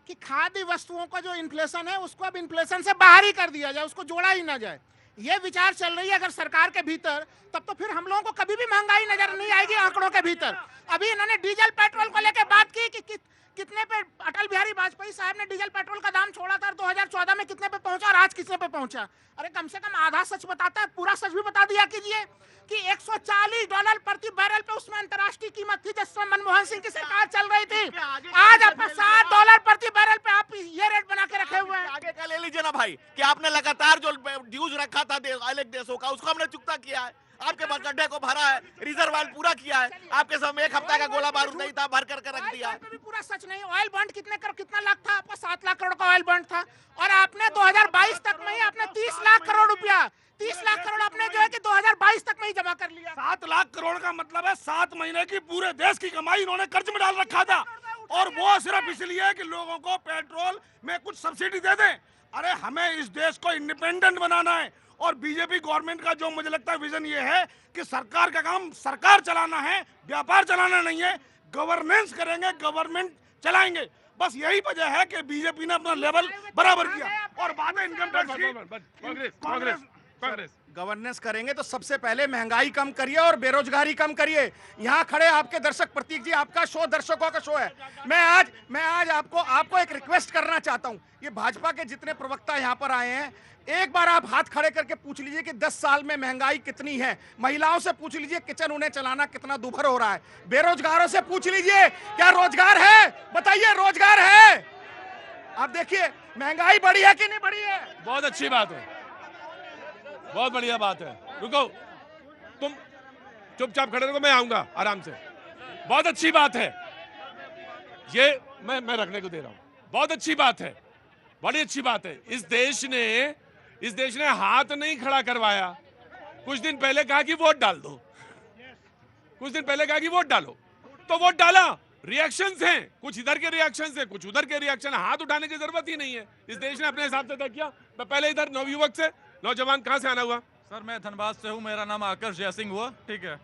कि खाद्य वस्तुओं का जो इन्फ्लेशन है उसको अब इन्फ्लेशन से बाहर ही कर दिया जाए, उसको जोड़ा ही ना जाए। ये विचार चल रही है अगर सरकार के भीतर, तब तो फिर हम लोगों को कभी भी महंगाई नजर नहीं आएगी आंकड़ों के भीतर। अभी इन्होंने डीजल पेट्रोल को लेकर बात की कि कितने पे अटल बिहारी वाजपेयी साहब ने डीजल पेट्रोल का दाम छोड़ा था, 2014 में कितने पे पहुंचा और आज कितने पे पहुंचा। अरे कम से कम आधा सच बताता है, पूरा सच भी बता दिया कीजिए कि $140 प्रति बैरल पे उसमें अंतर्राष्ट्रीय कीमत थी जिस समय मनमोहन सिंह की सरकार चल रही थी। आज आपका $7 प्रति बैरल पे आप ये रेट बना के रखे हुए हैं। आगे का ले लीजिए ना भाई कि आपने लगातार जो ड्यूज रखा था अलग देशों का, उसको हमने चुकता किया है। आपके गड्ढे को भरा है, रिजर्व ऑयल पूरा किया है। आपके समय 1 हफ्ता का गोला बारूद नहीं था, भर कर रख दिया। भी पूरा सच नहीं। ऑयल बॉन्ड कितना लाख था आपका? 7 लाख करोड़ का ऑयल बॉन्ड था और आपने 2022 तक में ही आपने 30 लाख करोड़ रुपया, 30 लाख करोड़ आपने जो है कि 2022 तक में ही जमा कर लिया। 7 लाख करोड़ का मतलब है 7 महीने की पूरे देश की कमाई इन्होंने कर्ज में डाल रखा था, और वो सिर्फ इसलिए कि लोगों को पेट्रोल में कुछ सब्सिडी दे दें। अरे हमें इस देश को इंडिपेंडेंट बनाना है, और बीजेपी गवर्नमेंट का जो मुझे लगता है विजन ये है कि सरकार का काम सरकार चलाना है, व्यापार चलाना नहीं है। गवर्नेंस करेंगे, गवर्नमेंट चलाएंगे। बस यही वजह है कि बीजेपी ने अपना लेवल बराबर किया। और बात है इनकम टैक्स की, कांग्रेस गवर्नेंस करेंगे तो सबसे पहले महंगाई कम करिए और बेरोजगारी कम करिए। यहाँ खड़े आपके दर्शक, प्रतीक जी आपका शो दर्शकों का शो है। मैं आज आपको एक रिक्वेस्ट करना चाहता हूँ। ये भाजपा के जितने प्रवक्ता यहाँ पर आए हैं, एक बार आप हाथ खड़े करके पूछ लीजिए कि 10 साल में महंगाई कितनी है। महिलाओं से पूछ लीजिए किचन उन्हें चलाना कितना दुभर हो रहा है। बेरोजगारों से पूछ लीजिए क्या रोजगार है, बताइए रोजगार है। आप देखिए महंगाई बढ़ी है कि नहीं बढ़ी है। बहुत अच्छी बात है, बहुत बढ़िया बात है। रुको, तुम चुपचाप खड़े रहो, मैं आऊंगा आराम से। बहुत अच्छी बात है ये, मैं रखने को दे रहा हूं। बहुत अच्छी बात है, बड़ी अच्छी बात है। इस देश ने हाथ नहीं खड़ा करवाया। कुछ दिन पहले कहा कि वोट डाल दो, कुछ दिन पहले कहा कि वोट डालो, तो वोट डाला। रिएक्शंस हैं, कुछ इधर के रिएक्शंस हैं, कुछ उधर के रिएक्शन। हाथ उठाने की जरूरत ही नहीं है, इस देश ने अपने हिसाब से तय किया। मैं पहले इधर नवयुवक से, नौजवान कहाँ से आना हुआ? सर मैं धनबाद से हूँ, मेरा नाम आकर्ष जयसिंह हुआ, ठीक है।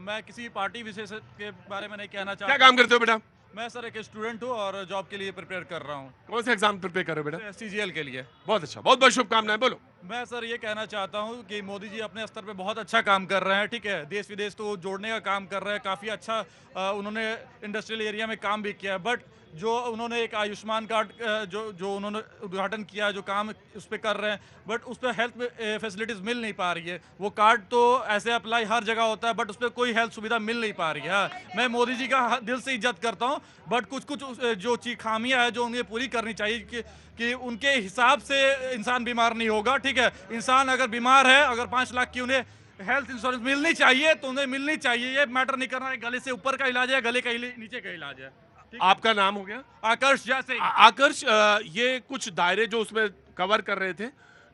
मैं किसी पार्टी विशेष के बारे में नहीं कहना चाहता। क्या काम करते हो बेटा? मैं सर एक स्टूडेंट हूँ और जॉब के लिए प्रिपेयर कर रहा हूँ। कौन से एग्जाम प्रिपेयर कर रहे हो बेटा? CGL के लिए। बहुत अच्छा, बहुत बहुत शुभकामनाएं। बोलो। मैं सर ये कहना चाहता हूँ कि मोदी जी अपने स्तर पे बहुत अच्छा काम कर रहे हैं, ठीक है। देश विदेश तो जोड़ने का काम कर रहे हैं, काफ़ी अच्छा उन्होंने इंडस्ट्रियल एरिया में काम भी किया है। बट जो उन्होंने एक आयुष्मान कार्ड जो उन्होंने उद्घाटन किया, जो काम उस पर कर रहे हैं, बट उस पर हेल्थ फैसिलिटीज़ मिल नहीं पा रही है। वो कार्ड तो ऐसे अप्लाई हर जगह होता है, बट उस पर कोई हेल्थ सुविधा मिल नहीं पा रही है। मैं मोदी जी का दिल से इज्जत करता हूँ, बट कुछ जो खामियाँ हैं जो उन्हें पूरी करनी चाहिए कि उनके हिसाब से इंसान बीमार नहीं होगा, ठीक है। इंसान अगर बीमार है, अगर 5 लाख की उन्हें हेल्थ इंश्योरेंस मिलनी चाहिए तो उन्हें मिलनी चाहिए। ये मैटर नहीं करना है गले से ऊपर का इलाज है, गले का नीचे का इलाज है। आपका नाम हो गया? आकर्ष जैसे। आकर्ष, ये कुछ दायरे जो उसमें कवर कर रहे थे,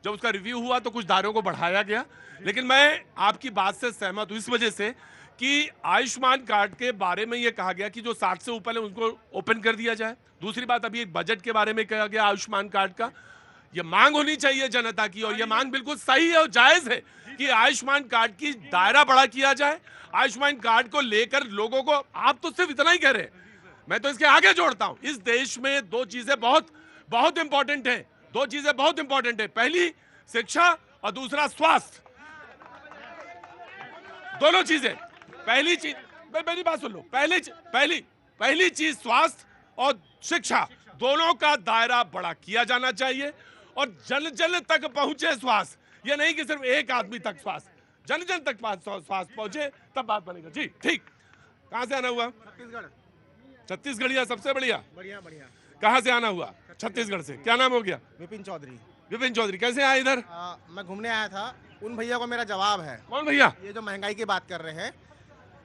जब उसका रिव्यू हुआ तो कुछ दायरों को बढ़ाया गया। लेकिन मैं आपकी बात से सहमत हूं इस वजह से कि आयुष्मान कार्ड के बारे में ये कहा गया कि जो 60 से ऊपर है उनको ओपन कर दिया जाए। दूसरी बात, अभी एक बजट के बारे में कहा गया आयुष्मान कार्ड का। ये मांग होनी चाहिए जनता की, और ये मांग बिल्कुल सही है और जायज है कि आयुष्मान कार्ड की दायरा बड़ा किया जाए। आयुष्मान कार्ड को लेकर लोगों को, आप तो सिर्फ इतना ही कह रहे हैं, मैं तो इसके आगे जोड़ता हूं। इस देश में 2 चीजें बहुत इंपॉर्टेंट है, 2 चीजें बहुत इंपॉर्टेंट है। पहली शिक्षा और दूसरा स्वास्थ्य। दोनों चीजें, पहली चीज, मेरी बात सुन लो, पहली चीज स्वास्थ्य और शिक्षा, दोनों का दायरा बड़ा किया जाना चाहिए और जन जन तक पहुंचे स्वास्थ्य। ये नहीं कि सिर्फ एक आदमी तक स्वास्थ्य, जन जन तक स्वास्थ्य पहुंचे, तब बात बनेगा। जी ठीक। कहां से आना हुआ? छत्तीसगढ़िया, सबसे बढ़िया। कहाँ से आना हुआ? छत्तीसगढ़ से। क्या नाम हो गया? विपिन चौधरी। विपिन चौधरी, कैसे आए इधर? मैं घूमने आया था। उन भैया को मेरा जवाब है। कौन भैया? ये जो महंगाई की बात कर रहे हैं,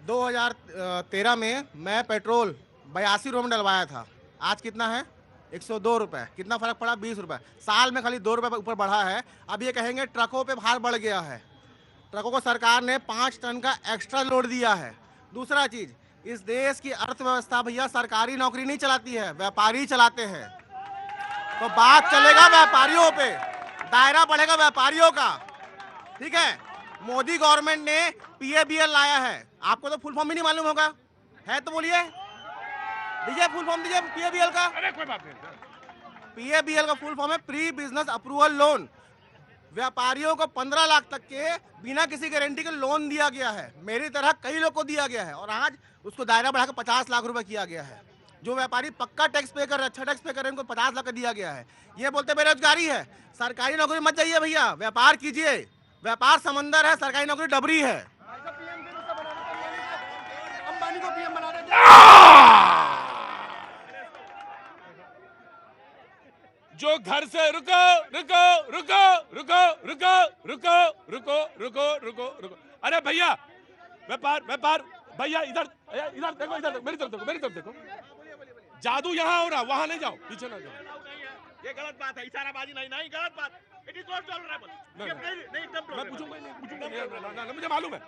2013 में मैं पेट्रोल 82 रुपये में डलवाया था, आज कितना है 102 रुपये। कितना फर्क पड़ा? 20 रुपये। साल में खाली 2 रुपये ऊपर बढ़ा है। अब ये कहेंगे ट्रकों पे भार बढ़ गया है। ट्रकों को सरकार ने 5 टन का एक्स्ट्रा लोड दिया है। दूसरा चीज, इस देश की अर्थव्यवस्था भैया सरकारी नौकरी नहीं चलाती है, व्यापारी चलाते हैं। तो बात चलेगा व्यापारियों पे, दायरा बढ़ेगा व्यापारियों का, ठीक है। मोदी गवर्नमेंट ने PABL लाया है, आपको तो फुल फॉर्म भी नहीं मालूम होगा, है तो बोलिए, दीजिए फुल फॉर्म दीजिए PABL का। अरे कोई बात नहीं। PABL का फुल फॉर्म है प्री बिजनेस अप्रूवल लोन। व्यापारियों को 15 लाख तक के बिना किसी गारंटी के लोन दिया गया है। मेरी तरह कई लोग को दिया गया है और आज उसको दायरा बढ़ाकर 50 लाख रुपए किया गया है। जो व्यापारी पक्का टैक्स पे कर रहे, अच्छा टैक्स पे कर रहे हैं, उनको 50 लाख का दिया गया है। ये बोलते बेरोजगारी है, सरकारी नौकरी मत जाइए भैया, व्यापार कीजिए। व्यापार समंदर है, सरकारी नौकरी डबरी है। अंबानी को PM बना देते। जो घर से रुको रुको रुको रुको रुको रुको रुको रुको रुको रुको। अरे भैया व्यापार व्यापार भैया इधर इधर देखो, इधर मेरी तरफ देखो, मेरी तरफ देखो। जादू यहाँ हो रहा, वहां नहीं जाओ, पीछे ना जाओ। ये गलत बात है, इशाराबाजी नहीं, नहीं गलत बात। It is not tolerable. नहीं मैं पूछूंगा नहीं, मुझे मालूम है।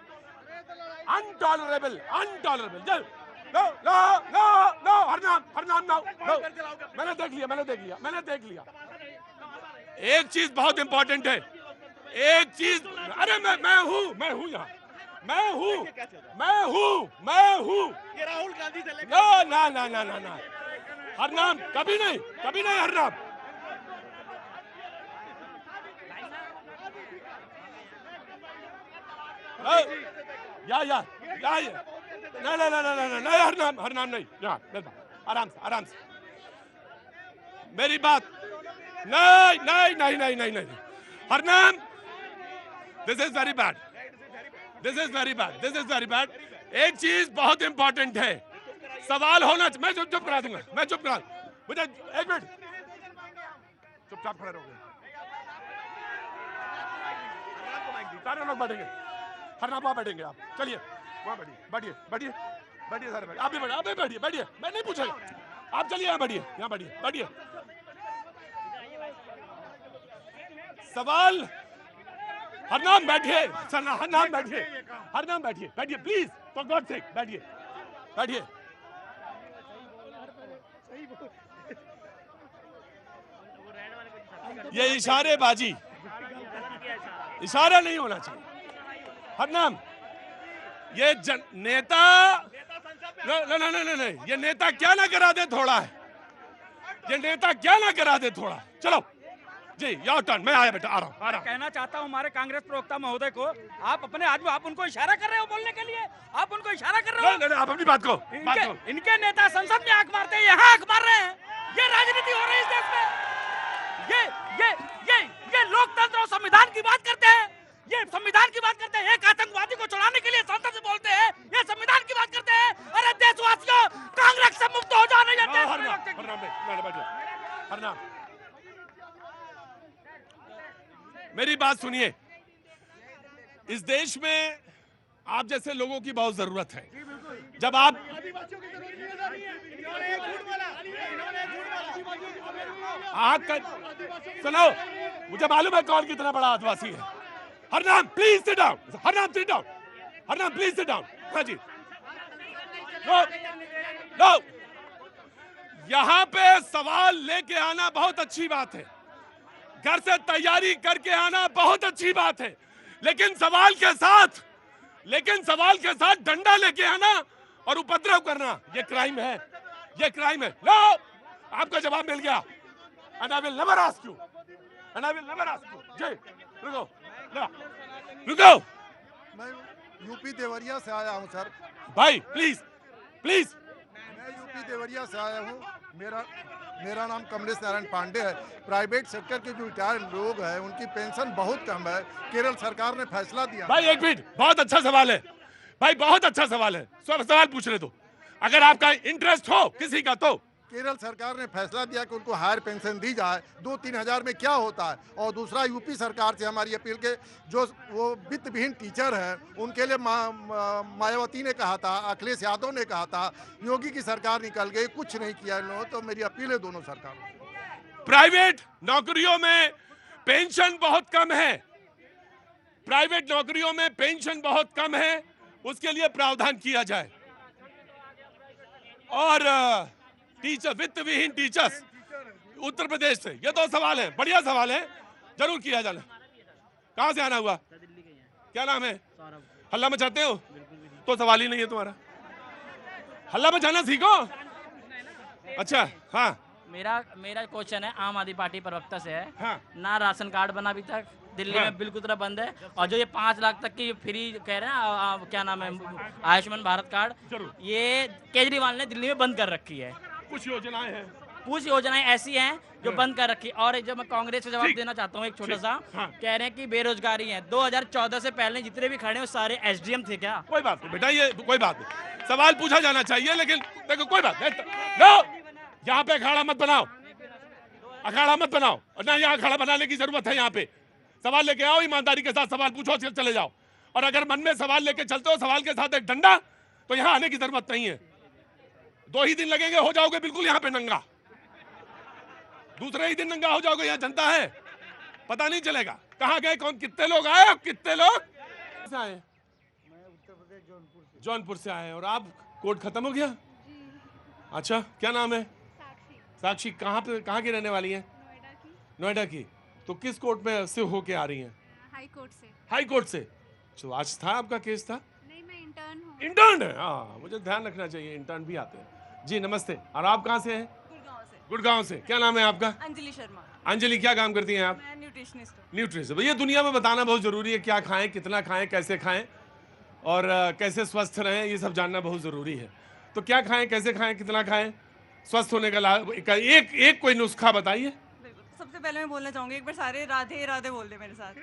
Untolerable, untolerable. चल no no no no, Harnam no. मैंने देख लिया, मैंने देख लिया, मैंने देख लिया। एक चीज बहुत इंपॉर्टेंट है, एक चीज। अरे मैं हूँ यहाँ, मैं हूँ। ये राहुल गांधी से लेकर ना ना ना ना ना, हरनाम कभी नहीं, कभी नहीं हरनाम। या नहीं नहीं नहीं नहीं, हरनाम नहीं। यहाँ आराम से, आराम से मेरी बात। नहीं नहीं नहीं नहीं नहीं नहीं, Harnam this is very bad, this is very bad, this is very bad. एक चीज बहुत इंपॉर्टेंट है, सवाल होना। मैं चुप करा दूंगा, मैं चुप करा। मुझे एक मिनट चुपचाप खड़े रहोगे, सारे लोग बैठेंगे। हरनाम वहां बैठेंगे आप, चलिए वहां बैठिए, बैठिए बैठिए बैठिए, सारे बैठिए। आप भी बैठिए, आप भी बैठिए, बैठिए। मैं नहीं पूछेगा, आप चलिए यहाँ बैठिए, यहाँ बैठिए, बैठिए। सवाल, हरनाम बैठिए, हरनाम बैठिए, हरनाम बैठिए, बैठिए प्लीज, फॉर गॉड सेक बैठिए, बैठिए। ये इशारेबाजी, इशारा नहीं होना चाहिए। हरनाम ये नेता नहीं, ये नेता क्या ना करा दे थोड़ा है, ये नेता क्या ना करा दे थोड़ा। चलो जी, योर टर्न। मैं आया बेटा, आ रहा हूँ। कहना चाहता हूँ हमारे कांग्रेस प्रवक्ता महोदय को, आप अपने आदमी, आप उनको इशारा कर रहे हो बोलने के लिए, आप उनको इशारा कर रहे हो। नहीं, आप अपनी बात को, इनके नेता संसद में आंख मारते हैं, यहाँ आंख मार रहे हैं। ये राजनीति हो रही है इस देश में। ये लोकतंत्र और संविधान की बात करते हैं, ये संविधान की बात करते हैं। एक आतंकवादी को छुड़ाने के लिए संसद से बोलते हैं, ये संविधान की बात करते हैं। अरे देशवासियों, कांग्रेस से मुक्त हो जाने हरनाम, मेरी बात सुनिए। इस देश में आप जैसे लोगों की बहुत जरूरत है। जब आप सुनो, मुझे मालूम है कौन कितना बड़ा आदिवासी है। Harnam please sit down, Harnam sit down, Harnam please sit down. हाँ जी, नो, यहां पे सवाल लेके आना बहुत अच्छी बात है, घर से तैयारी करके आना बहुत अच्छी बात है, लेकिन सवाल के साथ डंडा लेके आना और उपद्रव करना, ये क्राइम है, ये क्राइम है। लो, आपका जवाब मिल गया। And I will never ask you. And I will never ask you. जय, रुको। मैं यूपी देवरिया से आया हूँ सर। भाई प्लीज प्लीज। मैं यूपी देवरिया से आया हूँ। मेरा नाम कमलेश नारायण पांडे है। प्राइवेट सेक्टर के जो रिटायर्ड लोग हैं उनकी पेंशन बहुत कम है। केरल सरकार ने फैसला दिया। भाई एक मिनट, बहुत अच्छा सवाल है भाई, बहुत अच्छा सवाल है। सवाल पूछ रहे तो, अगर आपका इंटरेस्ट हो किसी का तो केरल सरकार ने फैसला दिया कि उनको हायर पेंशन दी जाए, 2-3 हज़ार में क्या होता है। और दूसरा, यूपी सरकार से हमारी अपील के जो वो वित्त विहीन टीचर हैं उनके लिए मायावती ने कहा था, अखिलेश यादव ने कहा था, योगी की सरकार निकल गई, कुछ नहीं किया इन लोगों। तो मेरी अपील है दोनों सरकारों। प्राइवेट नौकरियों में पेंशन बहुत कम है, प्राइवेट नौकरियों में पेंशन बहुत कम है, उसके लिए प्रावधान किया जाए। और टीचर, वित्त विहीन टीचर्स उत्तर प्रदेश से, ये 2 सवाल है, बढ़िया सवाल है, जरूर किया जाना। कहां से आना हुआ? क्या नाम है? हल्ला मचाते हो तो सवाल ही नहीं है तुम्हारा, हल्ला मचाना सीखो। अच्छा, हाँ, मेरा क्वेश्चन है आम आदमी पार्टी प्रवक्ता से है। हाँ। ना राशन कार्ड बना अभी तक दिल्ली हाँ। में, बिल्कुल तरह बंद है। और जो ये 5 लाख तक की फ्री कह रहे हैं, क्या नाम है, आयुष्मान भारत कार्ड, ये केजरीवाल ने दिल्ली में बंद कर रखी है। कुछ योजनाएं हैं, कुछ योजनाएं ऐसी हैं जो बंद कर रखी। और जब मैं कांग्रेस को जवाब देना चाहता हूँ एक छोटा सा, कह रहे हैं कि बेरोजगारी है। 2014 से पहले जितने भी खड़े हैं सारे एसडीएम थे क्या? कोई बात नहीं बेटा, ये कोई बात नहीं, सवाल पूछा जाना चाहिए, लेकिन देखो कोई बात नहीं, नो, यहाँ पे अखाड़ा मत बनाओ, अखाड़ा मत बनाओ, और ना यहाँ अखाड़ा बनाने की जरूरत है। यहाँ पे सवाल लेके आओ, ईमानदारी के साथ सवाल पूछो, चले जाओ। और अगर मन में सवाल लेके चलते हो, सवाल के साथ एक डंडा, तो यहाँ आने की जरूरत नहीं है। 2 ही दिन लगेंगे, हो जाओगे बिल्कुल यहाँ पे नंगा, दूसरे ही दिन नंगा हो जाओगे। यहाँ जनता है, पता नहीं चलेगा कहाँ गए, कौन, कितने लोग आए, कितने लोग आए? मैं उत्तर प्रदेश जौनपुर से आए। और आप, कोर्ट खत्म हो गया? अच्छा, क्या नाम है? साक्षी। कहाँ की रहने वाली है? नोएडा की। तो किस कोर्ट में से होके आ रही हैं? हाई कोर्ट से। हाई कोर्ट से। तो आज था आपका केस था? नहीं, मैं इंटर्न हूँ। इंटर्न है, हाँ, मुझे ध्यान रखना चाहिए, इंटर्न भी आते हैं। जी नमस्ते। और आप कहाँ से हैं? गुड़गांव से। गुड़गांव से। क्या नाम है आपका? अंजलि शर्मा। अंजलि, क्या काम करती हैं आप? मैं न्यूट्रिशनिस्ट हूँ। न्यूट्रिशन। भैया, दुनिया में बताना बहुत जरूरी है, क्या खाएं, कितना खाएं, कैसे खाएं और कैसे स्वस्थ रहें, ये सब जानना बहुत जरूरी है। तो क्या खाएं, कैसे खाएं, कितना खाएं, स्वस्थ होने का लाभ, एक कोई नुस्खा बताइए। सबसे पहले मैं बोलना चाहूंगी, एक बार सारे राधे राधे बोल दे मेरे साथ।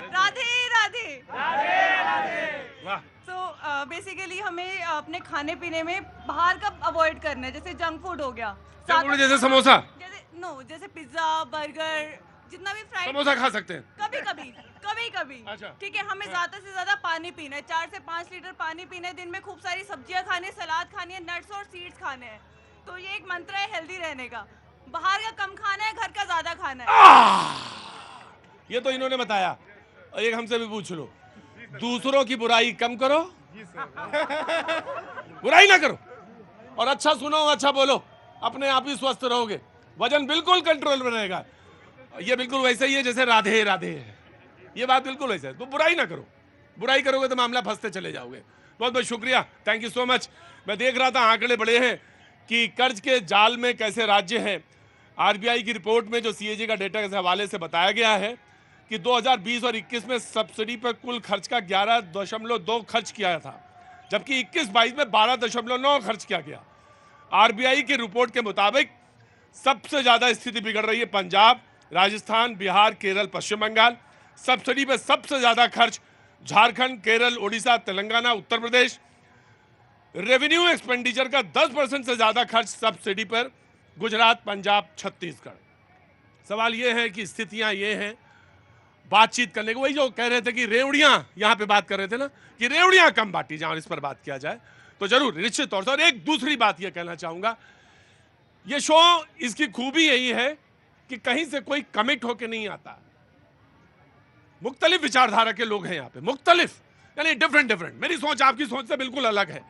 राधे राधे वाह। तो बेसिकली हमें अपने खाने पीने में बाहर का अवॉइड करना है, जैसे जंक फूड हो गया, जैसे समोसा, जैसे पिज्जा, बर्गर, जितना भी फ्राइड, समोसा खा सकते हैं कभी कभी। अच्छा। ठीक है, हमें ज्यादा से ज्यादा पानी पीना है, 4 से 5 लीटर पानी पीना है दिन में। खूब सारी सब्जियां खानी है, सलाद खानी है, नट्स और सीड्स खाने हैं। तो ये एक मंत्र है हेल्दी रहने का। बाहर का कम खाना है, घर का ज्यादा खाना है। ये तो इन्होंने बताया। एक हमसे भी पूछ लो, दूसरों की बुराई कम करो, बुराई ना करो, और अच्छा सुनो, अच्छा बोलो, अपने आप ही स्वस्थ रहोगे, वजन बिल्कुल कंट्रोल में रहेगा। ये बिल्कुल वैसे ही है जैसे राधे राधे है, ये बात बिल्कुल वैसे है। तो बुराई ना करो, बुराई करोगे तो मामला फंसते चले जाओगे। बहुत बहुत शुक्रिया, थैंक यू सो मच। मैं देख रहा था आंकड़े बड़े हैं कि कर्ज के जाल में कैसे राज्य हैं। आरबीआई की रिपोर्ट में जो सीएजी का डेटा के हवाले से बताया गया है कि 2020 और 21 में सब्सिडी पर कुल खर्च का 11.2 खर्च किया था, जबकि 21-22 में 12.9 खर्च किया गया। आरबीआई की रिपोर्ट के मुताबिक सबसे ज्यादा स्थिति बिगड़ रही है पंजाब, राजस्थान, बिहार, केरल, पश्चिम बंगाल। सब्सिडी पर सबसे ज्यादा खर्च झारखंड, केरल, ओडिशा, तेलंगाना, उत्तर प्रदेश। रेवेन्यू एक्सपेंडिचर का 10% से ज्यादा खर्च सब्सिडी पर गुजरात, पंजाब, छत्तीसगढ़। सवाल यह है कि स्थितियां ये हैं, बातचीत करने को, वही जो कह रहे थे कि रेवड़ियां, यहां पे बात कर रहे थे ना कि रेवड़ियां कम बांटी जाए, इस पर बात किया जाए तो जरूर निश्चित तौर से। और एक दूसरी बात यह कहना चाहूंगा, ये शो, इसकी खूबी यही है कि कहीं से कोई कमिट होके नहीं आता। मुख्तलिफ विचारधारा के लोग हैं यहाँ पे, मुख्तलिफ यानी डिफरेंट। मेरी सोच आपकी सोच से बिल्कुल अलग है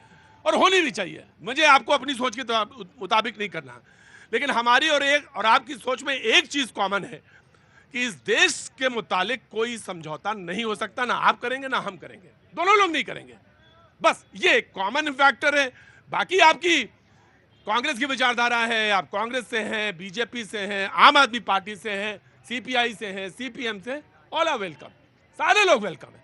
और होनी भी चाहिए। मुझे आपको अपनी सोच के मुताबिक नहीं करना, लेकिन हमारी और आपकी सोच में एक चीज कॉमन है कि इस देश के मुतालिक कोई समझौता नहीं हो सकता, ना आप करेंगे ना हम करेंगे, दोनों लोग नहीं करेंगे। बस ये कॉमन फैक्टर है। बाकी आपकी कांग्रेस की विचारधारा है, आप कांग्रेस से हैं, बीजेपी से हैं, आम आदमी पार्टी से हैं, सीपीआई से हैं, सीपीएम से, ऑल आर वेलकम, सारे लोग वेलकम है।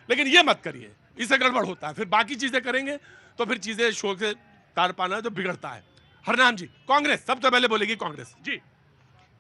लेकिन ये मत करिए, इससे गड़बड़ होता है। फिर बाकी चीजें करेंगे तो फिर चीजें शो से तार पाना तो बिगड़ता है। हरनाम जी, कांग्रेस सबसे पहले बोलेगी, कांग्रेस जी।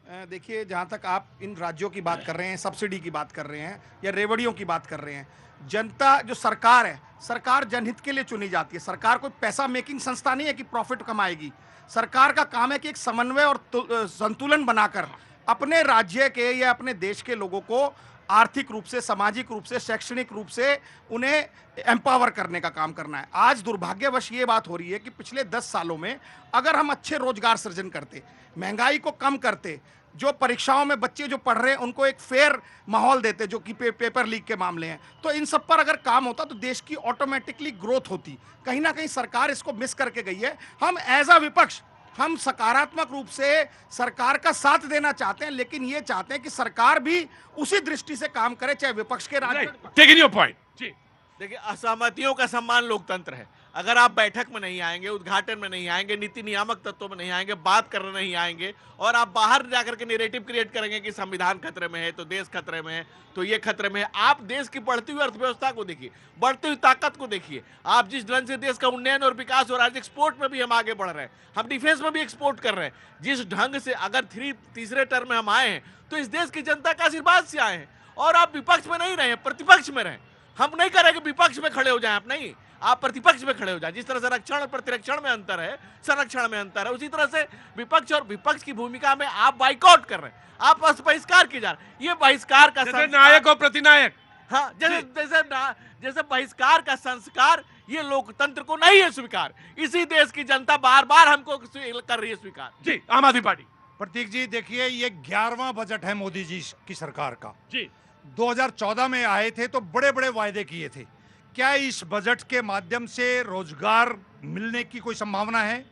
देखिए, जहाँ तक आप इन राज्यों की बात कर रहे हैं, सब्सिडी की बात कर रहे हैं या रेवड़ियों की बात कर रहे हैं, जनता जो सरकार है, सरकार जनहित के लिए चुनी जाती है। सरकार कोई पैसा मेकिंग संस्था नहीं है कि प्रॉफिट कमाएगी। सरकार का काम है कि एक समन्वय और संतुलन बनाकर अपने राज्य के या अपने देश के लोगों को आर्थिक रूप से, सामाजिक रूप से, शैक्षणिक रूप से उन्हें एम्पावर करने का काम करना है। आज दुर्भाग्यवश ये बात हो रही है कि पिछले 10 सालों में अगर हम अच्छे रोजगार सृजन करते, महंगाई को कम करते, जो परीक्षाओं में बच्चे जो पढ़ रहे हैं उनको एक फेयर माहौल देते, जो कि पेपर लीक के मामले हैं, तो इन सब पर अगर काम होता तो देश की ऑटोमेटिकली ग्रोथ होती। कहीं ना कहीं सरकार इसको मिस करके गई है। हम एज अ विपक्ष हम सकारात्मक रूप से सरकार का साथ देना चाहते हैं, लेकिन ये चाहते हैं कि सरकार भी उसी दृष्टि से काम करे, चाहे विपक्ष के राज्य। टेकिंग योर पॉइंट जी। देखिए, असहमतियों का सम्मान लोकतंत्र है। अगर आप बैठक में नहीं आएंगे, उद्घाटन में नहीं आएंगे, नीति नियामक तत्वों में नहीं आएंगे, बात करने नहीं आएंगे और आप बाहर जाकर के नैरेटिव क्रिएट करेंगे कि संविधान खतरे में है, तो देश खतरे में है, तो ये खतरे में है। आप देश की बढ़ती हुई अर्थव्यवस्था को देखिए, बढ़ती हुई ताकत को देखिए। आप जिस ढंग से देश का उन्नयन और विकास हो रहा है, एक्सपोर्ट में भी हम आगे बढ़ रहे हैं, हम डिफेंस में भी एक्सपोर्ट कर रहे हैं। जिस ढंग से अगर तीसरे टर्म में हम आए हैं तो इस देश की जनता का आशीर्वाद से आए हैं। और आप विपक्ष में नहीं रहे, प्रतिपक्ष में रहे। हम नहीं करेंगे विपक्ष में खड़े हो जाएं, आप नहीं, आप प्रतिपक्ष में खड़े हो जाए। जिस तरह से रक्षण और प्रतिरक्षण में अंतर है, संरक्षण में अंतर है, उसी तरह से विपक्ष और विपक्ष की भूमिका में आप बाइकआउट कर रहे हैं, आप बहिष्कार किए जा रहे हैं। ये बहिष्कार का नायक और प्रतिनायक, हाँ, जैसे बहिष्कार का संस्कार ये लोकतंत्र को नहीं है स्वीकार। इसी देश की जनता बार बार हमको कर रही है स्वीकार। जी, आम आदमी पार्टी। प्रतीक जी, देखिए, ये 11वां बजट है मोदी जी की सरकार का। जी, 2014 में आए थे तो बड़े बड़े वायदे किए थे। क्या इस बजट के माध्यम से रोजगार मिलने की कोई संभावना है?